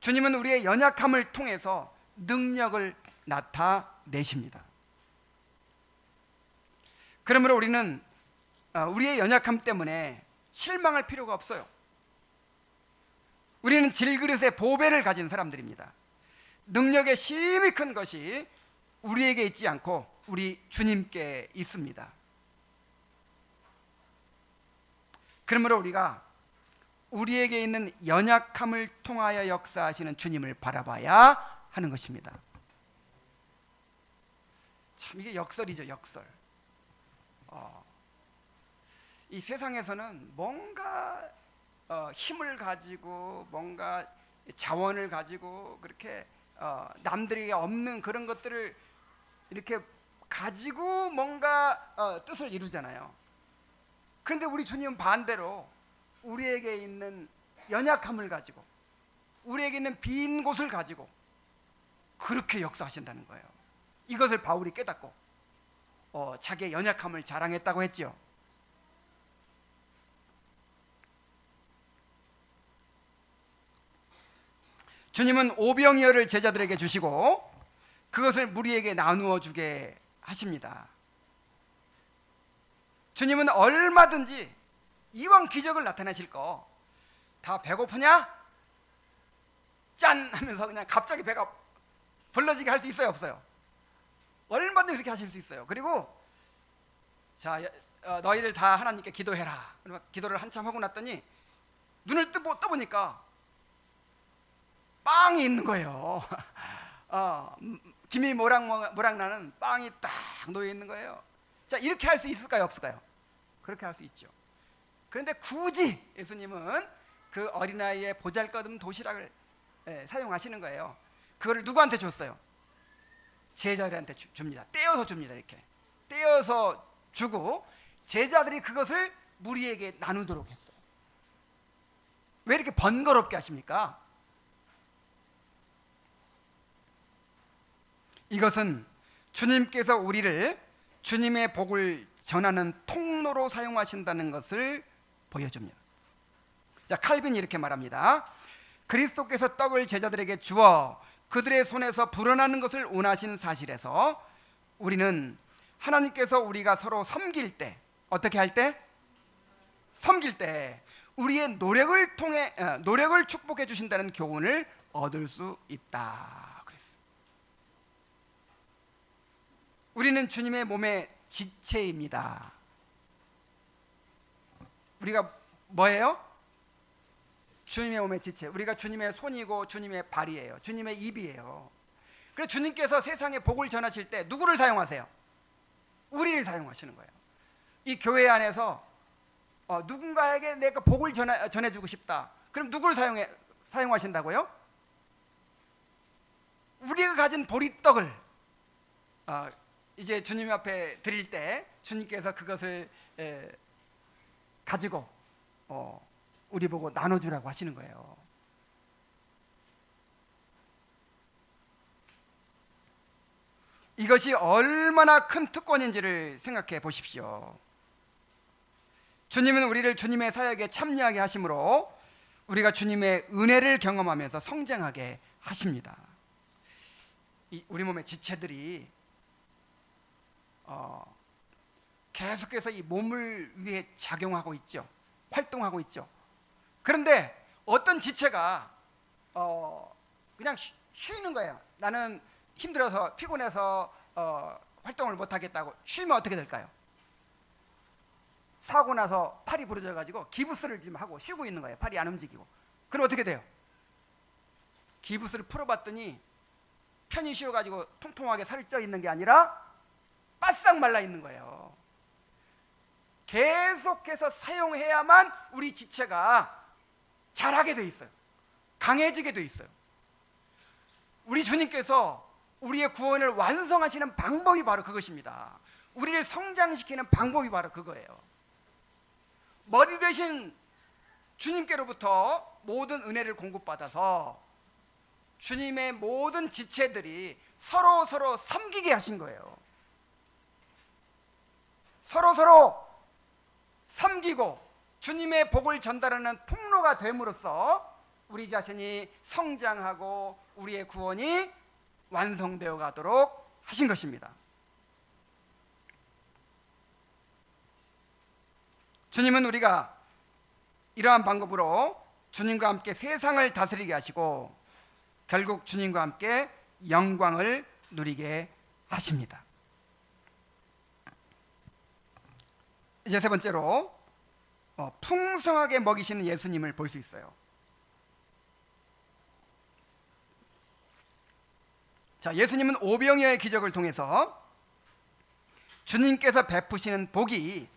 주님은 우리의 연약함을 통해서 능력을 나타내십니다. 그러므로 우리는 우리의 연약함 때문에 실망할 필요가 없어요. 우리는 질그릇의 보배를 가진 사람들입니다. 능력의 심히 큰 것이 우리에게 있지 않고 우리 주님께 있습니다. 그러므로 우리가 우리에게 있는 연약함을 통하여 역사하시는 주님을 바라봐야 하는 것입니다. 참 이게 역설이죠, 역설. 이 세상에서는 뭔가 힘을 가지고 뭔가 자원을 가지고 그렇게 남들에게 없는 그런 것들을 이렇게 가지고 뭔가 뜻을 이루잖아요. 그런데 우리 주님은 반대로 우리에게 있는 연약함을 가지고 우리에게 있는 빈 곳을 가지고 그렇게 역사하신다는 거예요. 이것을 바울이 깨닫고 자기의 연약함을 자랑했다고 했죠. 주님은 오병이어를 제자들에게 주시고 그것을 무리에게 나누어 주게 하십니다. 주님은 얼마든지 이왕 기적을 나타내실 거 다 배고프냐? 짠! 하면서 그냥 갑자기 배가 불러지게 할 수 있어요, 없어요? 얼마든지 그렇게 하실 수 있어요. 그리고 자, 너희들 다 하나님께 기도해라. 기도를 한참 하고 났더니 눈을 떠보니까 빵이 있는 거예요. 김이 모락 나는 빵이 딱 놓여 있는 거예요. 자, 이렇게 할 수 있을까요, 없을까요? 그렇게 할 수 있죠. 그런데 굳이 예수님은 그 어린아이의 보잘것없는 도시락을 사용하시는 거예요. 그거를 누구한테 줬어요? 제자들한테 줍니다. 떼어서 줍니다. 이렇게 떼어서 주고 제자들이 그것을 무리에게 나누도록 했어요. 왜 이렇게 번거롭게 하십니까? 이것은 주님께서 우리를 주님의 복을 전하는 통로로 사용하신다는 것을 보여줍니다. 자, 칼빈이 이렇게 말합니다. 그리스도께서 떡을 제자들에게 주어 그들의 손에서 불어나는 것을 원하신 사실에서 우리는 하나님께서 우리가 서로 섬길 때, 어떻게 할 때? 섬길 때 우리의 노력을 통해 노력을 축복해 주신다는 교훈을 얻을 수 있다 그랬어요. 우리는 주님의 몸의 지체입니다. 우리가 뭐예요? 주님의 몸의 지체. 우리가 주님의 손이고 주님의 발이에요. 주님의 입이에요. 그래서 주님께서 세상에 복을 전하실 때 누구를 사용하세요? 우리를 사용하시는 거예요. 이 교회 안에서 누군가에게 내가 복을 전해주고 싶다. 그럼 누구를 사용하신다고요? 우리가 가진 보리떡을 이제 주님 앞에 드릴 때 주님께서 그것을 가지고 우리 보고 나눠주라고 하시는 거예요. 이것이 얼마나 큰 특권인지를 생각해 보십시오. 주님은 우리를 주님의 사역에 참여하게 하심으로 우리가 주님의 은혜를 경험하면서 성장하게 하십니다. 우리 몸의 지체들이 계속해서 이 몸을 위해 작용하고 있죠. 활동하고 있죠. 그런데 어떤 지체가 그냥 쉬는 거예요. 나는 힘들어서 피곤해서 활동을 못 하겠다고 쉬면 어떻게 될까요? 사고 나서 팔이 부러져 가지고 기부스를 지금 하고 쉬고 있는 거예요. 팔이 안 움직이고. 그럼 어떻게 돼요? 기부스를 풀어봤더니 편히 쉬어 가지고 통통하게 살이 쪄 있는 게 아니라 바싹 말라 있는 거예요. 계속해서 사용해야만 우리 지체가 자라게 돼 있어요. 강해지게 돼 있어요. 우리 주님께서 우리의 구원을 완성하시는 방법이 바로 그것입니다. 우리를 성장시키는 방법이 바로 그거예요. 머리 대신 주님께로부터 모든 은혜를 공급받아서 주님의 모든 지체들이 서로 섬기게 하신 거예요. 서로 섬기고 주님의 복을 전달하는 통로가 됨으로써 우리 자신이 성장하고 우리의 구원이 완성되어 가도록 하신 것입니다. 주님은 우리가 이러한 방법으로 주님과 함께 세상을 다스리게 하시고 결국 주님과 함께 영광을 누리게 하십니다. 이제 세 번째로 풍성하게 먹이시는 예수님을 볼 수 있어요. 자, 예수님은 오병이어의 기적을 통해서 주님께서 베푸시는 복이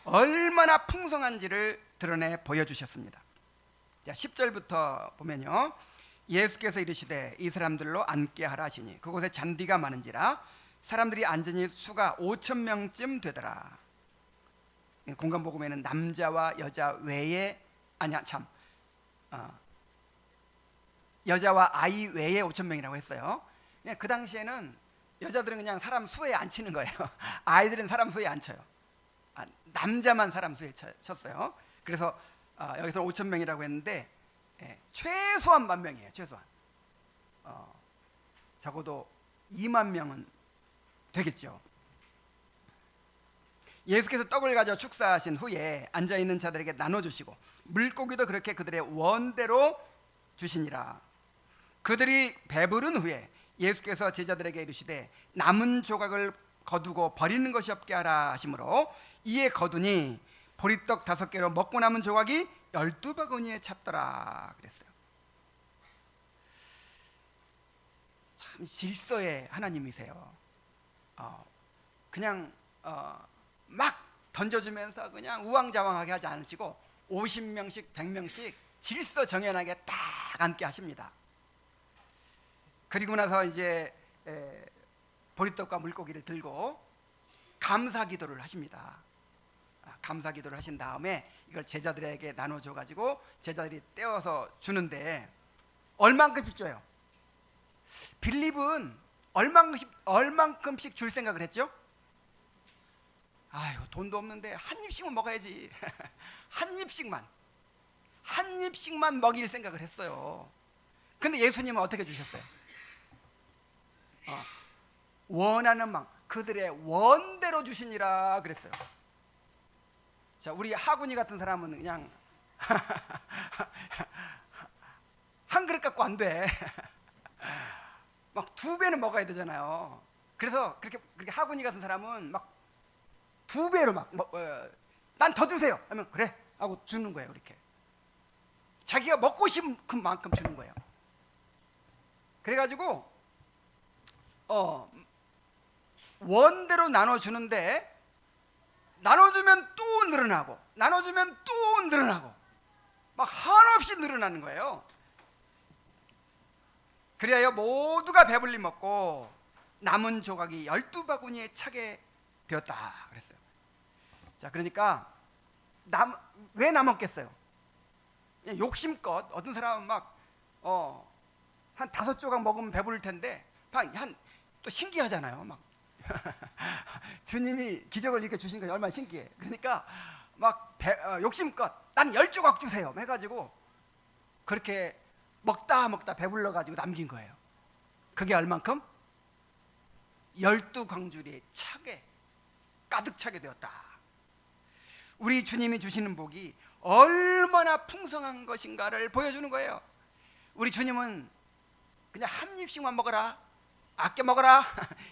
얼마나 풍성한지를 드러내 보여주셨습니다. 자, 10절부터 보면요, 예수께서 이르시되 이 사람들로 앉게 하라 하시니 그곳에 잔디가 많은지라 사람들이 앉으니 수가 5,000명쯤 되더라. 공간복음에는 남자와 여자 외에 여자와 아이 외에 5,000명이라고 했어요. 그 당시에는 여자들은 그냥 사람 수에 안 치는 거예요. 아이들은 사람 수에 안 쳐요. 남자만 사람 수에 쳤어요. 그래서 여기서 5,000명이라고 했는데 최소한 10,000명이에요. 최소한 적어도 2만 명은 되겠죠. 예수께서 떡을 가져 축사하신 후에 앉아있는 자들에게 나눠주시고 물고기도 그렇게 그들의 원대로 주시니라. 그들이 배부른 후에 예수께서 제자들에게 이르시되 남은 조각을 거두고 버리는 것이 없게 하라 하시므로 이에 거두니 보리떡 5개로 먹고 남은 조각이 12바구니에 찼더라 그랬어요. 참 질서의 하나님이세요. 그냥 막 던져주면서 그냥 우왕좌왕하게 하지 않으시고 50명씩 100명씩 질서 정연하게 딱 앉게 하십니다. 그리고 나서 이제 보리떡과 물고기를 들고 감사 기도를 하십니다. 감사 기도를 하신 다음에 이걸 제자들에게 나눠줘 가지고 제자들이 떼어서 주는데 얼만큼씩 줘요? 빌립은 얼만큼씩 줄 생각을 했죠? 아유, 돈도 없는데 한 입씩만 먹어야지. 한 입씩만 먹일 생각을 했어요. 근데 예수님은 어떻게 주셨어요? 원하는 만 그들의 원대로 주시니라 그랬어요. 자, 우리 하군이 같은 사람은 그냥 한 그릇 갖고 안 돼. 막 2배는 먹어야 되잖아요. 그래서 그렇게 하군이 같은 사람은 막 2배로 난 더 주세요 하면 그래 하고 주는 거예요. 그렇게 자기가 먹고 싶은 만큼 주는 거예요. 그래가지고 원대로 나눠주는데 나눠주면 또 늘어나고 나눠주면 또 늘어나고 막 한없이 늘어나는 거예요. 그리하여 모두가 배불리 먹고 남은 조각이 12바구니에 차게 되었다 그랬어요. 자, 그러니까 왜 남았겠어요? 욕심껏 어떤 사람은 막 한 5조각 먹으면 배부를 텐데 또 신기하잖아요. 막 주님이 기적을 이렇게 주신 거 얼마나 신기해. 그러니까 막 욕심껏 난 10조각 주세요 해가지고 그렇게 먹다 배불러가지고 남긴 거예요. 그게 얼만큼? 12광주리에 차게 가득 차게 되었다. 우리 주님이 주시는 복이 얼마나 풍성한 것인가를 보여주는 거예요. 우리 주님은 그냥 한 입씩만 먹어라 아껴 먹어라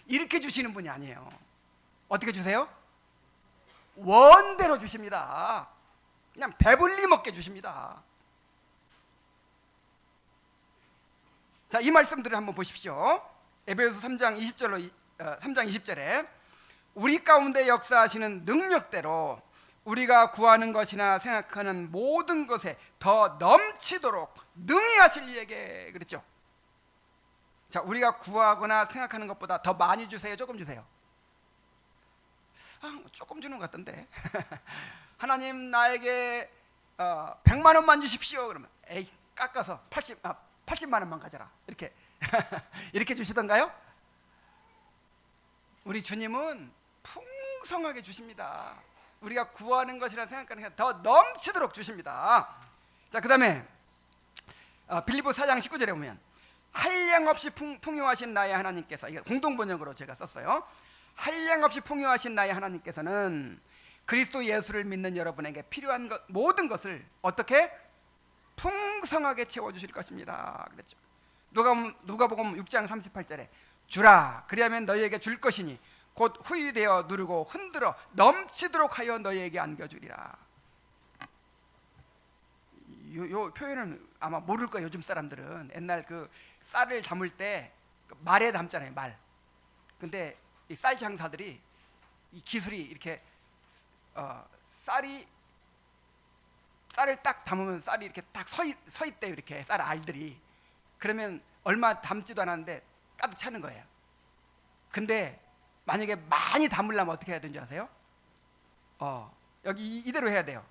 이렇게 주시는 분이 아니에요. 어떻게 주세요? 원대로 주십니다. 그냥 배불리 먹게 주십니다. 자, 이 말씀들을 한번 보십시오. 에베소서 3장 20절로 3장 20절에 우리 가운데 역사하시는 능력대로 우리가 구하는 것이나 생각하는 모든 것에 더 넘치도록 능히 하실 이에게 그랬죠. 자, 우리가 구하거나 생각하는 것보다 더 많이 주세요, 조금 주세요? 조금 주는 것 같던데. 하나님 나에게 100만 원만 주십시오. 그러면 에이 깎아서 80만 원만 가져라. 이렇게 이렇게 주시던가요? 우리 주님은 풍성하게 주십니다. 우리가 구하는 것이라 생각하는 게 더 넘치도록 주십니다. 자, 그 다음에 빌립보 4장 19절에 보면 한량없이 풍요하신 나의 하나님께서, 이게 공동번역으로 제가 썼어요. 한량없이 풍요하신 나의 하나님께서는 그리스도 예수를 믿는 여러분에게 필요한 모든 것을 어떻게 풍성하게 채워주실 것입니다. 그랬죠. 누가복음 6장 38절에 주라 그리하면 너희에게 줄 것이니 곧 후유되어 누르고 흔들어 넘치도록 하여 너희에게 안겨주리라. 요 표현은 아마 모를 거예요. 요즘 사람들은 옛날 그 쌀을 담을 때 말에 담잖아요, 말. 근데 이 쌀 장사들이 이 기술이 이렇게 쌀을 딱 담으면 쌀이 이렇게 딱 서 있대요. 이렇게 쌀 알들이. 그러면 얼마 담지도 않았는데 가득 차는 거예요. 근데 만약에 많이 담으려면 어떻게 해야 되는지 아세요? 여기 이대로 해야 돼요.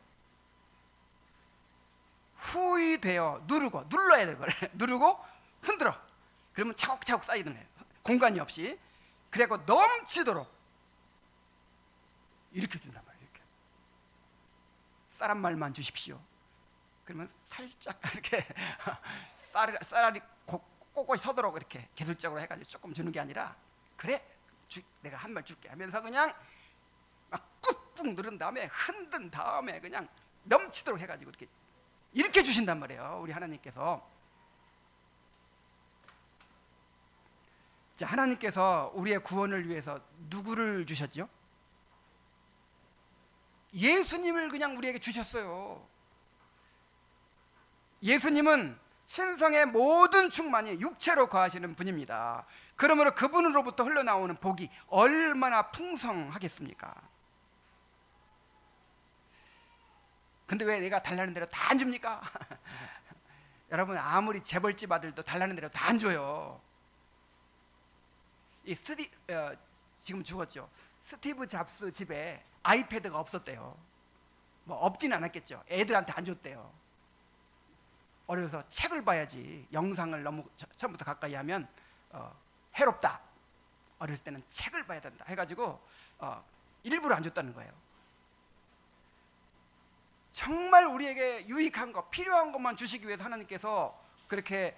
후이되어 눌러야 돼요. 누르고 흔들어. 그러면 차곡차곡 쌓이는 거예요. 공간이 없이. 그래갖고 넘치도록 이렇게 준단 말이에요. 이렇게. 쌀 한 말만 주십시오. 그러면 살짝 이렇게 쌀알이 꼿꼿이 서도록 이렇게 기술적으로 해가지고 조금 주는 게 아니라 그래 내가 한 말 줄게 하면서 그냥 막 꾹꾹 누른 다음에 흔든 다음에 그냥 넘치도록 해가지고 이렇게 주신단 말이에요. 우리 하나님께서. 자, 하나님께서 우리의 구원을 위해서 누구를 주셨죠? 예수님을 그냥 우리에게 주셨어요. 예수님은 신성의 모든 충만이 육체로 거하시는 분입니다. 그러므로 그분으로부터 흘러나오는 복이 얼마나 풍성하겠습니까? 근데 왜 내가 달라는 대로 다 안 줍니까? 여러분, 아무리 재벌집 아들도 달라는 대로 다 안 줘요. 지금 죽었죠. 스티브 잡스 집에 아이패드가 없었대요. 뭐 없지는 않았겠죠. 애들한테 안 줬대요. 어려서 책을 봐야지. 영상을 너무 처음부터 가까이 하면 해롭다. 어렸을 때는 책을 봐야 된다 해가지고 일부러 안 줬다는 거예요. 정말 우리에게 유익한 것, 필요한 것만 주시기 위해서 하나님께서 그렇게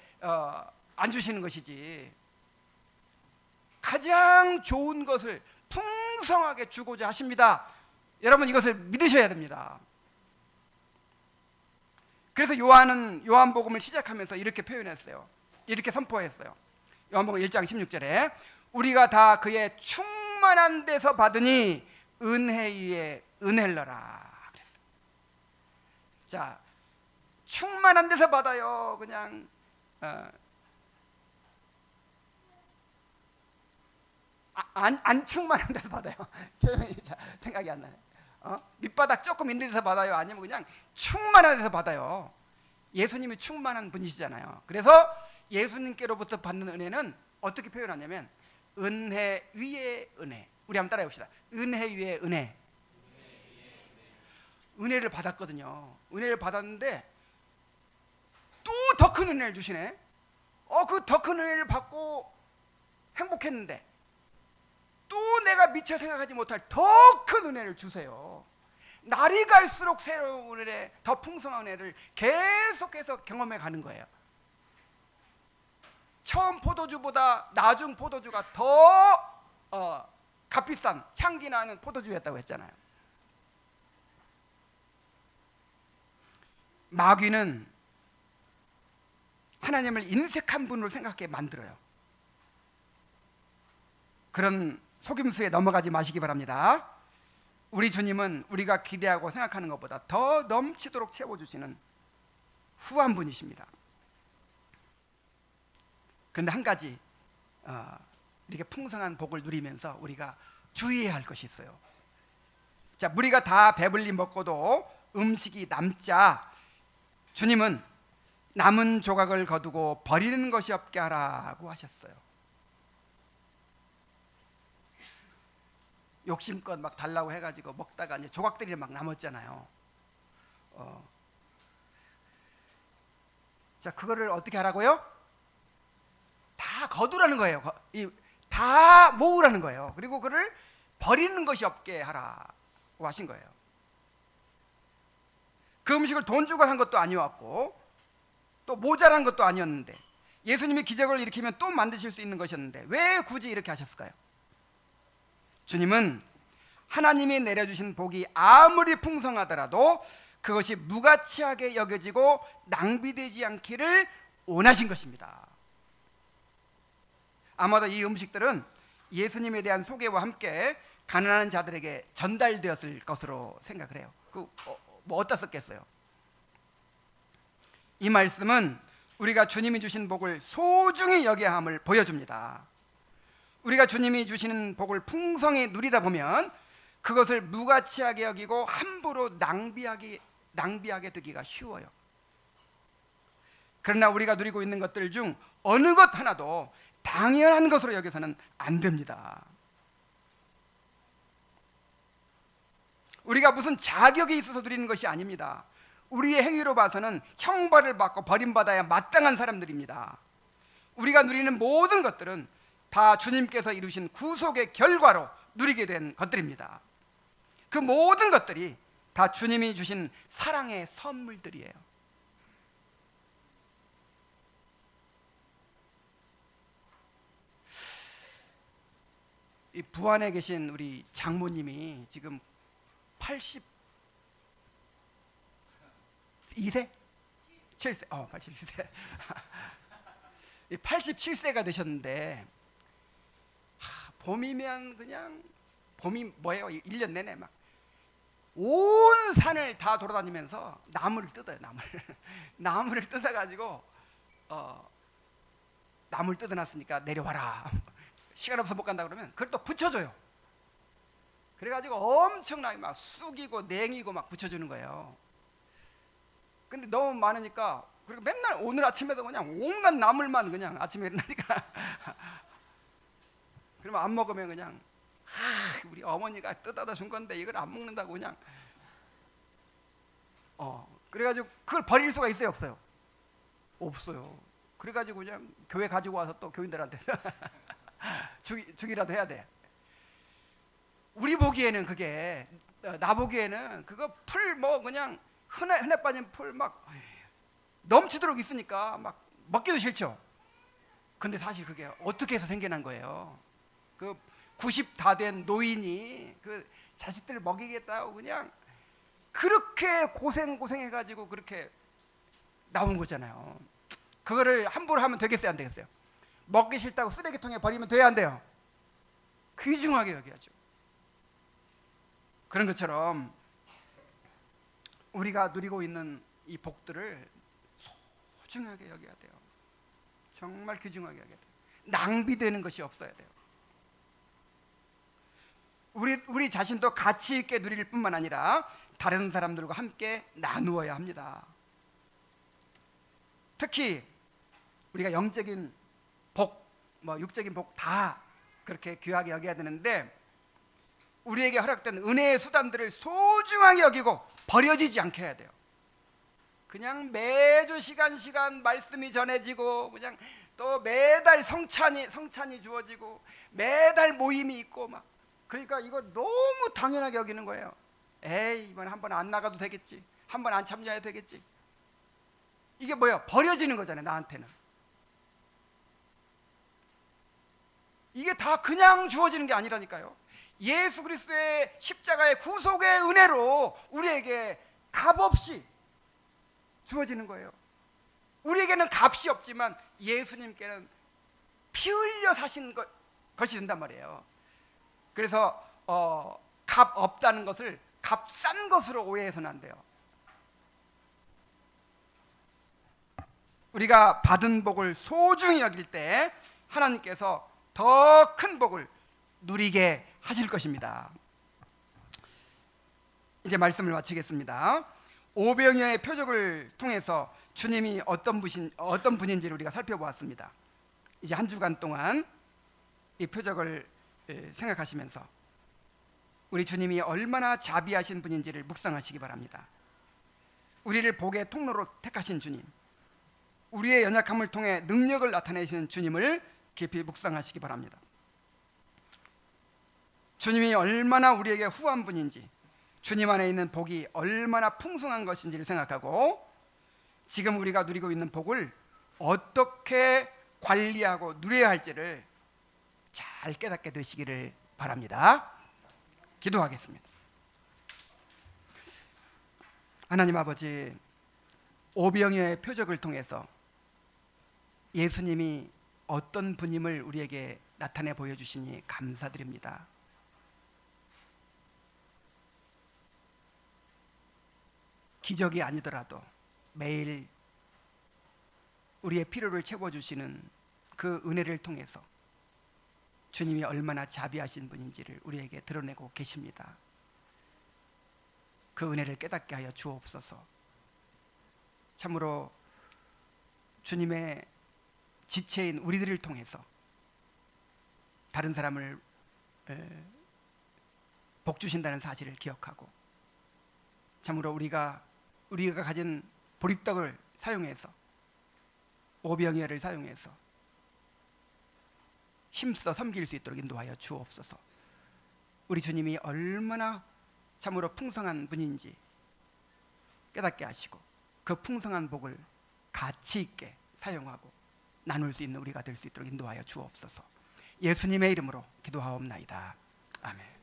안 주시는 것이지, 가장 좋은 것을 풍성하게 주고자 하십니다. 여러분, 이것을 믿으셔야 됩니다. 그래서 요한복음을 시작하면서 이렇게 표현했어요. 이렇게 선포했어요. 요한복음 1장 16절에 우리가 다 그의 충만한 데서 받으니 은혜 위에 은혜를라 그랬어요. 자, 충만한 데서 받아요. 그냥 안 충만한 데서 받아요. 표현이 생각이 안 나요. 밑바닥 조금 있는 데서 받아요? 아니면 그냥 충만한 데서 받아요? 예수님이 충만한 분이시잖아요. 그래서 예수님께로부터 받는 은혜는 어떻게 표현하냐면 은혜 위에 은혜. 우리 한번 따라해 봅시다. 은혜 위에 은혜. 은혜를 받았거든요. 은혜를 받았는데 또 더 큰 은혜를 주시네. 그 더 큰 은혜를 받고 행복했는데 또 내가 미처 생각하지 못할 더 큰 은혜를 주세요. 날이 갈수록 새로운 은혜, 더 풍성한 은혜를 계속해서 경험해 가는 거예요. 처음 포도주보다 나중 포도주가 더 값비싼 향기 나는 포도주였다고 했잖아요. 마귀는 하나님을 인색한 분으로 생각하게 만들어요. 그런 속임수에 넘어가지 마시기 바랍니다. 우리 주님은 우리가 기대하고 생각하는 것보다 더 넘치도록 채워주시는 후한 분이십니다. 그런데 한 가지 이렇게 풍성한 복을 누리면서 우리가 주의해야 할 것이 있어요. 자, 우리가 다 배불리 먹고도 음식이 남자 주님은 남은 조각을 거두고 버리는 것이 없게 하라고 하셨어요. 욕심껏 막 달라고 해가지고 먹다가 이제 조각들이 막 남았잖아요. 자, 그거를 어떻게 하라고요? 다 거두라는 거예요. 다 모으라는 거예요. 그리고 그를 버리는 것이 없게 하라고 하신 거예요. 그 음식을 돈 주고 한 것도 아니었고 또 모자란 것도 아니었는데 예수님이 기적을 일으키면 또 만드실 수 있는 것이었는데 왜 굳이 이렇게 하셨을까요? 주님은 하나님이 내려주신 복이 아무리 풍성하더라도 그것이 무가치하게 여겨지고 낭비되지 않기를 원하신 것입니다. 아마도 이 음식들은 예수님에 대한 소개와 함께 가난한 자들에게 전달되었을 것으로 생각을 해요. 뭐 어디다 썼겠어요? 이 말씀은 우리가 주님이 주신 복을 소중히 여겨야 함을 보여줍니다. 우리가 주님이 주시는 복을 풍성히 누리다 보면 그것을 무가치하게 여기고 함부로 낭비하게 되기가 쉬워요. 그러나 우리가 누리고 있는 것들 중 어느 것 하나도 당연한 것으로 여겨서는 안 됩니다. 우리가 무슨 자격이 있어서 누리는 것이 아닙니다. 우리의 행위로 봐서는 형벌을 받고 버림받아야 마땅한 사람들입니다. 우리가 누리는 모든 것들은 다 주님께서 이루신 구속의 결과로 누리게 된 것들입니다. 그 모든 것들이 다 주님이 주신 사랑의 선물들이에요. 이 부안에 계신 우리 장모님이 지금 82세? 7세? 82세 87세가 되셨는데 봄이면 그냥 봄이 뭐예요? 1년 내내 막 온 산을 다 돌아다니면서 나무를 뜯어요. 나무를 뜯어가지고 나무를 뜯어놨으니까 내려와라. 시간 없어 못 간다 그러면 그걸 또 붙여줘요. 그래가지고 엄청나게 막 쑥이고 냉이고 막 붙여주는 거예요. 근데 너무 많으니까 그리고 맨날 오늘 아침에도 그냥 온갖 나물만 그냥 아침에 일어나니까 그러면 안 먹으면 그냥 우리 어머니가 뜯어다 준 건데 이걸 안 먹는다고 그냥 그래가지고 그걸 버릴 수가 있어요, 없어요? 없어요. 그래가지고 그냥 교회 가지고 와서 또 교인들한테 주기라도 해야 돼. 우리 보기에는 그게 나 보기에는 그거 풀 뭐 그냥 흔해 빠진 풀 막 넘치도록 있으니까 막 먹기도 싫죠. 근데 사실 그게 어떻게 해서 생겨난 거예요? 그 90 다 된 노인이 그 자식들을 먹이겠다고 그냥 그렇게 고생해가지고 그렇게 나온 거잖아요. 그거를 함부로 하면 되겠어요, 안 되겠어요? 먹기 싫다고 쓰레기통에 버리면 돼야 안 돼요? 귀중하게 여겨야죠. 그런 것처럼 우리가 누리고 있는 이 복들을 소중하게 여겨야 돼요. 정말 귀중하게 여겨야 돼요. 낭비되는 것이 없어야 돼요. 우리 자신도 가치 있게 누릴 뿐만 아니라 다른 사람들과 함께 나누어야 합니다. 특히 우리가 영적인 복, 육적인 복 다 그렇게 귀하게 여겨야 되는데 우리에게 허락된 은혜의 수단들을 소중하게 여기고 버려지지 않게 해야 돼요. 그냥 매주 시간 말씀이 전해지고 그냥 또 매달 성찬이 주어지고 매달 모임이 있고 막 그러니까 이거 너무 당연하게 여기는 거예요. 에이 이번에 한 번 안 나가도 되겠지, 한 번 안 참여해도 되겠지. 이게 뭐야? 버려지는 거잖아요. 나한테는 이게 다 그냥 주어지는 게 아니라니까요. 예수 그리스도의 십자가의 구속의 은혜로 우리에게 값없이 주어지는 거예요. 우리에게는 값이 없지만 예수님께는 피 흘려 것이 된단 말이에요. 그래서 값 없다는 것을 값싼 것으로 오해해서는 안 돼요. 우리가 받은 복을 소중히 여길 때 하나님께서 더 큰 복을 누리게 하실 것입니다. 이제 말씀을 마치겠습니다. 오병이어의 표적을 통해서 주님이 어떤 분인지를 우리가 살펴보았습니다. 이제 한 주간 동안 이 표적을 생각하시면서 우리 주님이 얼마나 자비하신 분인지를 묵상하시기 바랍니다. 우리를 복의 통로로 택하신 주님, 우리의 연약함을 통해 능력을 나타내시는 주님을 깊이 묵상하시기 바랍니다. 주님이 얼마나 우리에게 후한 분인지, 주님 안에 있는 복이 얼마나 풍성한 것인지를 생각하고 지금 우리가 누리고 있는 복을 어떻게 관리하고 누려야 할지를 잘 깨닫게 되시기를 바랍니다. 기도하겠습니다. 하나님 아버지, 오병이어의 표적을 통해서 예수님이 어떤 분임을 우리에게 나타내 보여주시니 감사드립니다. 기적이 아니더라도 매일 우리의 필요를 채워주시는 그 은혜를 통해서 주님이 얼마나 자비하신 분인지를 우리에게 드러내고 계십니다. 그 은혜를 깨닫게 하여 주옵소서. 참으로 주님의 지체인 우리들을 통해서 다른 사람을 복 주신다는 사실을 기억하고 참으로 우리가 가진 보리떡을 사용해서 오병이어를 사용해서 힘써 섬길 수 있도록 인도하여 주옵소서. 우리 주님이 얼마나 참으로 풍성한 분인지 깨닫게 하시고 그 풍성한 복을 가치 있게 사용하고 나눌 수 있는 우리가 될 수 있도록 인도하여 주옵소서. 예수님의 이름으로 기도하옵나이다. 아멘.